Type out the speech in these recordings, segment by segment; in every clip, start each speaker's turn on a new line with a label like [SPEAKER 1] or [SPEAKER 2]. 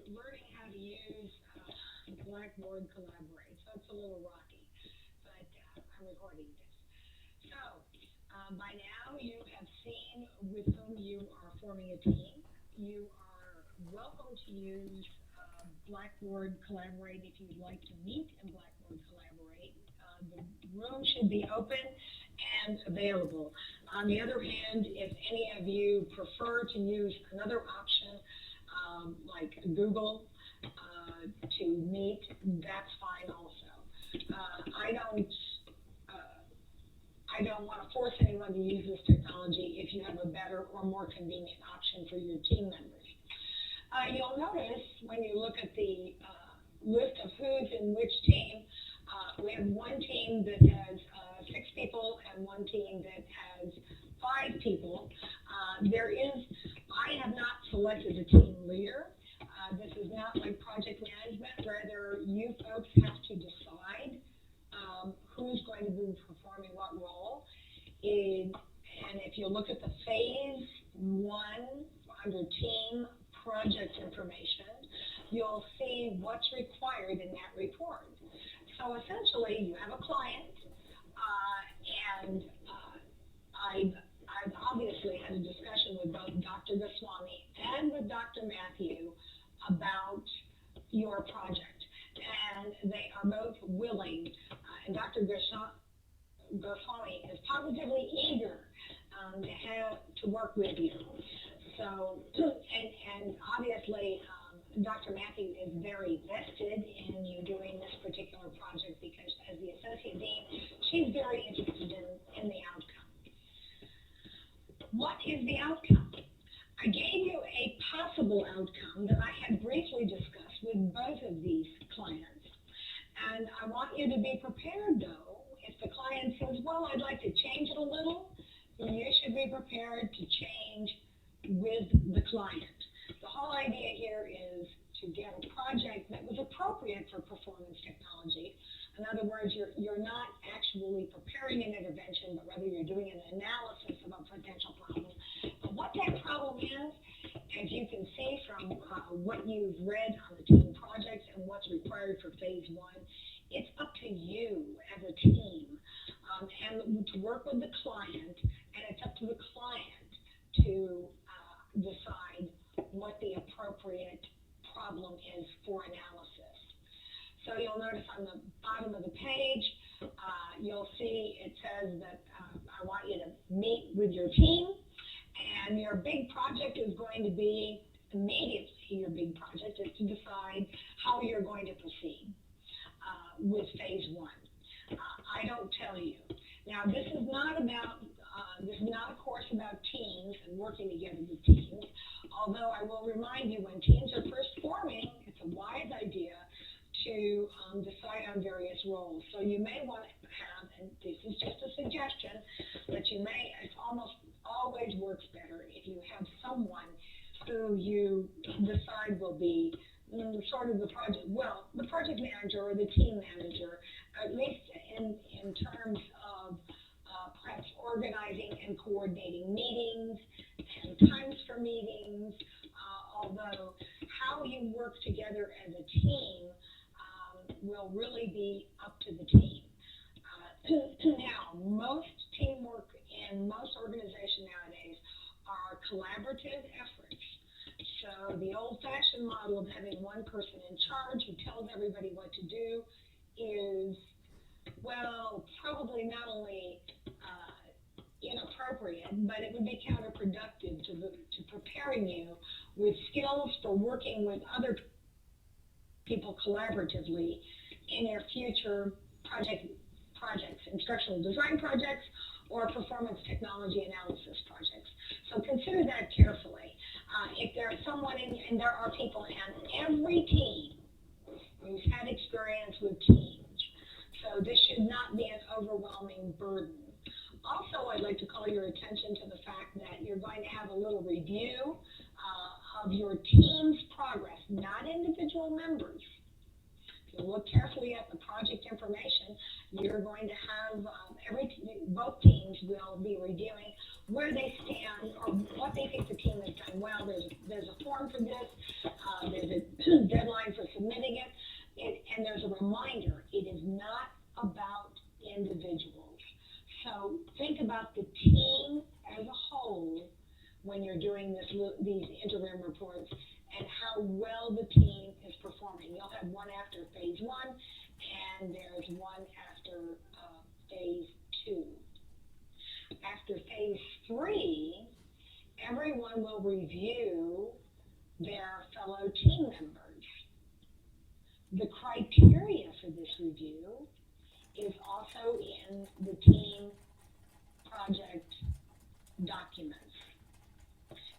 [SPEAKER 1] learning how to use Blackboard Collaborate. So it's a little rocky, but I'm recording this. So by now you have seen with whom you are forming a team. You are welcome to use Blackboard Collaborate if you'd like to meet in Blackboard Collaborate. The room should be open and available. On the other hand, if any of you prefer to use another option like Google to meet, that's fine also. Uh, I don't want to force anyone to use this technology if you have a better or more convenient option for your team members. You'll notice when you look at the list of who's in which team, we have one team that has 6 people and one team that has 5 people. I have not selected a team leader. This is not like project management. Rather, you folks have to decide who's going to be performing what role. And if you look at the phase 1 under team project information, you'll see what's required in that report. So essentially, you have a client, and I've obviously had a discussion with both Dr. Goswami and with Dr. Matthew about your project, and they are both willing, and Dr. Goswami is positively eager to work with you. So, and obviously, Dr. Matthew is very vested in you doing this particular project because as the Associate Dean, she's very interested in the outcome. What is the outcome? I gave you a possible outcome that I had briefly discussed with both of these clients. And I want you to be prepared, though, if the client says, well, I'd like to change it a little, you should be prepared to change with the client. The whole idea here is to get a project that was appropriate for performance technology. In other words, you're not actually preparing an intervention, but rather you're doing an analysis of a potential problem. But what that problem is, as you can see from what you've read on the team projects and what's required for phase 1, it's up to you as a team and to work with the client, and it's up to the client to decide what the appropriate problem is for analysis. So you'll notice on the bottom of the page, you'll see it says that I want you to meet with your team, and your big project is going to be immediately, your big project is to decide how you're going to proceed with phase 1. I don't tell you. Now, this is not a course about teams and working together with teams, although I will remind you when teams are first forming, it's a wise idea to decide on various roles. So you may want to have, and this is just a suggestion, but it almost always works better if you have someone who you decide will be sort of the project manager or the team manager, at least in terms of perhaps organizing and coordinating meetings and times for meetings, although how you work together as a team will really be up to the team. Now, most teamwork in most organizations nowadays are collaborative efforts. So the old-fashioned model of having one person in charge who tells everybody what to do is, well, probably not only inappropriate, but it would be counterproductive to preparing you with skills for working with other people collaboratively in your future projects, instructional design projects, or performance technology analysis projects. So consider that carefully. If there's someone and there are people in every team who's had experience with teams, so this should not be an overwhelming burden. Also, I'd like to call your attention to the fact that you're going to have a little review of your team's progress, not individual members. If you look carefully at the project information, you're going to have both teams will be reviewing where they stand or what they think the team has done well. There's a form for this. There's a interim reports and how well the team is performing. You'll have one after phase one, and there's one after phase two. After phase three, everyone will review their fellow team members. The criteria for this review is also in the team project documents.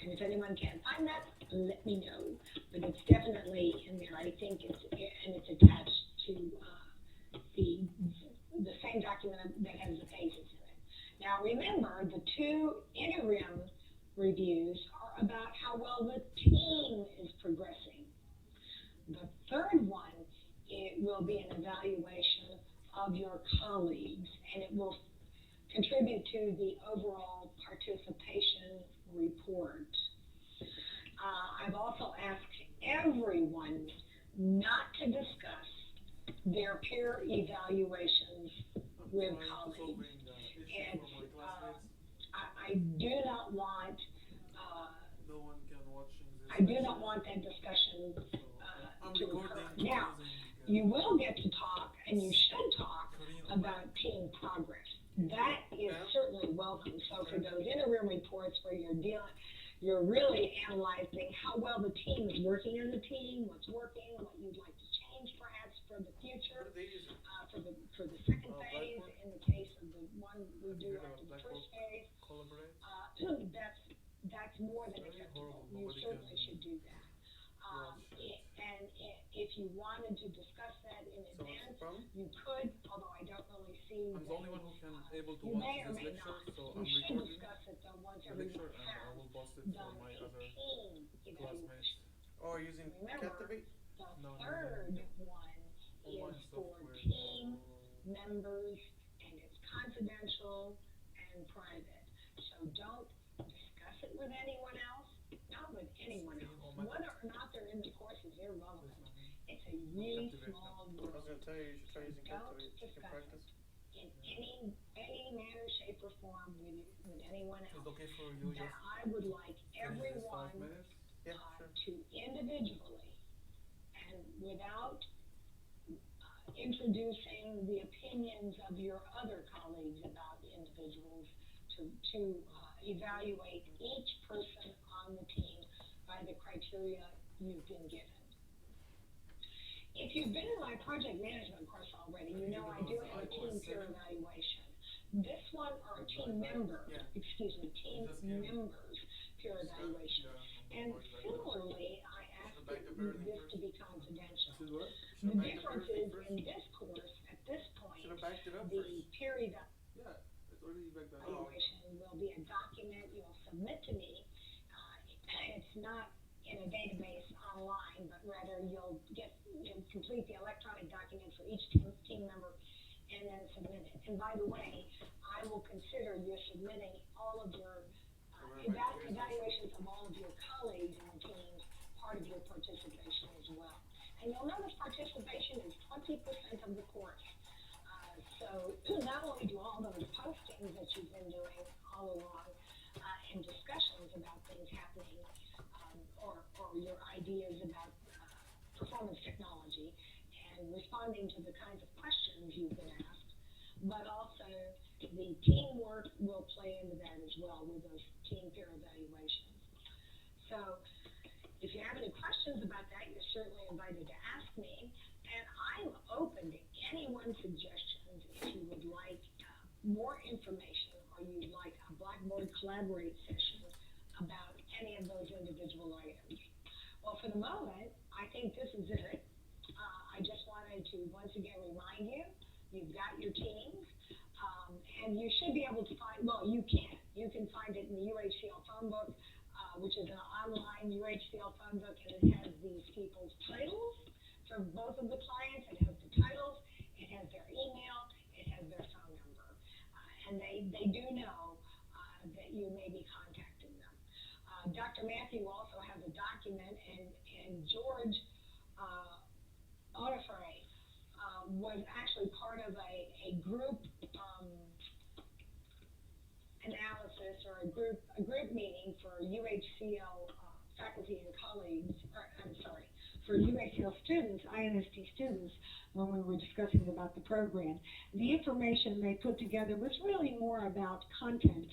[SPEAKER 1] And if anyone can't find that, let me know. But it's definitely in there. I think it's attached to the same document that has the phases in it. Now remember, the two interim reviews are about how well the team is progressing. The third one, it will be an evaluation of your colleagues, and it will contribute to the overall participation report. I've also asked everyone not to discuss their peer evaluations with colleagues. It's, I do not want that discussion to occur. Now, you will get to talk, and you should talk about team progress. That is certainly welcome. So for those interim reports where you're really analyzing how well the team is working as a team, what's working, what you'd like to change perhaps for the future, for the second phase, in the case of the one we do after the first phase, that's more than acceptable. You certainly should do that. And if you wanted to discuss that in advance, you could, although I don't really see
[SPEAKER 2] I'm the only one who can able to
[SPEAKER 1] you
[SPEAKER 2] watch
[SPEAKER 1] may or
[SPEAKER 2] this
[SPEAKER 1] may
[SPEAKER 2] lecture,
[SPEAKER 1] not.
[SPEAKER 2] so
[SPEAKER 1] You
[SPEAKER 2] I'm
[SPEAKER 1] should
[SPEAKER 2] recording
[SPEAKER 1] discuss it though once
[SPEAKER 2] the
[SPEAKER 1] everyone
[SPEAKER 2] lecture and I
[SPEAKER 1] has
[SPEAKER 2] will post it for
[SPEAKER 1] done
[SPEAKER 2] my
[SPEAKER 1] a
[SPEAKER 2] other
[SPEAKER 1] team
[SPEAKER 2] classmates.
[SPEAKER 1] evaluation.
[SPEAKER 3] Oh, using
[SPEAKER 1] Remember,
[SPEAKER 3] Captivate?
[SPEAKER 1] the
[SPEAKER 2] No,
[SPEAKER 1] third one
[SPEAKER 2] online
[SPEAKER 1] is for
[SPEAKER 2] software.
[SPEAKER 1] team members, and it's confidential and private. So don't discuss it with anyone else, not with anyone else. Whether or not they're in the course is irrelevant. It's a really
[SPEAKER 2] Captivate,
[SPEAKER 1] small
[SPEAKER 3] I
[SPEAKER 1] group.
[SPEAKER 3] was gonna tell you should try using
[SPEAKER 1] Don't
[SPEAKER 3] Captivate. You can
[SPEAKER 1] discuss
[SPEAKER 3] practice.
[SPEAKER 1] in any manner, shape, or form with anyone
[SPEAKER 2] Is it
[SPEAKER 1] else.
[SPEAKER 2] okay for you
[SPEAKER 1] That
[SPEAKER 2] just
[SPEAKER 1] I would like
[SPEAKER 2] finish this 5
[SPEAKER 1] everyone
[SPEAKER 2] minutes?
[SPEAKER 3] Yeah, sure.
[SPEAKER 1] to individually and without introducing the opinions of your other colleagues about the individuals to evaluate each person on the team by the criteria you've been given. If you've been in my project management course already, you know I do have a team peer evaluation. This one, or a team member, excuse me, team members peer evaluation. And similarly, I asked this to be confidential.
[SPEAKER 2] This is what?
[SPEAKER 1] The difference is in this course, at this point,
[SPEAKER 3] Should have backed it up
[SPEAKER 1] the
[SPEAKER 3] first.
[SPEAKER 1] peer
[SPEAKER 2] Yeah, it's already back there.
[SPEAKER 1] evaluation will be a document you'll submit to me. It's not in a database online, but rather you'll complete the electronic document for each team member and then submit it. And by the way, I will consider you submitting all of your evaluations of all of your colleagues in the teams part of your participation as well. And you'll notice participation is 20% of the course. So not only do all those postings that you've been doing all along and discussions about things happening or your ideas about performance technology and responding to the kinds of questions you've been asked, but also the teamwork will play into that as well with those team peer evaluations. So if you have any questions about that, you're certainly invited to ask me, and I'm open to anyone's suggestions if you would like more information or you'd like a Blackboard Collaborate session about any of those individual items. Well, for the moment, I think this is it. I just wanted to once again remind you, you've got your teams, and you should be able to find, well, you can find it in the UHCL phone book, which is an online UHCL phone book, and it has these people's titles for both of the clients. It has the titles, it has their email, it has their phone number, and they do know that you may be contacting them. Dr. Matthew also has a document, and George Onifray was actually part of a group analysis or a group meeting for UHCL faculty and colleagues, for UACL students, INST students, when we were discussing about the program. The information they put together was really more about content,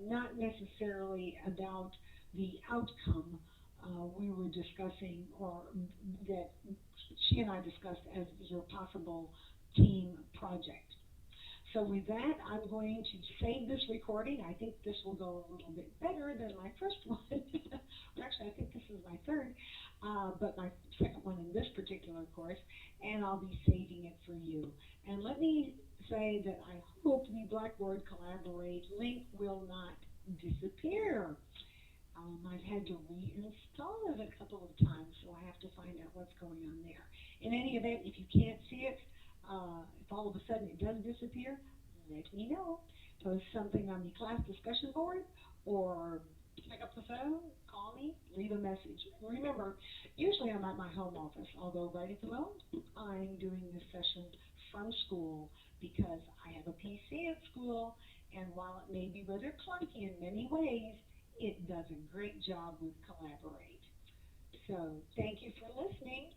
[SPEAKER 1] not necessarily about the outcome we were discussing, or that she and I discussed as your possible team project. So with that, I'm going to save this recording. I think this will go a little bit better than my first one. Actually, I think this is my third, but my second one in this particular course, and I'll be saving it for you. And let me say that I hope the Blackboard Collaborate link will not disappear. I've had to reinstall it a couple of times, so I have to find out what's going on there. In any event, if you can't see it, if all of a sudden it does disappear, let me know. Post something on the class discussion board, or pick up the phone, call me, leave a message. Remember, usually I'm at my home office, although right at the moment I'm doing this session from school because I have a PC at school, and while it may be rather clunky in many ways, it does a great job with Collaborate. So thank you for listening.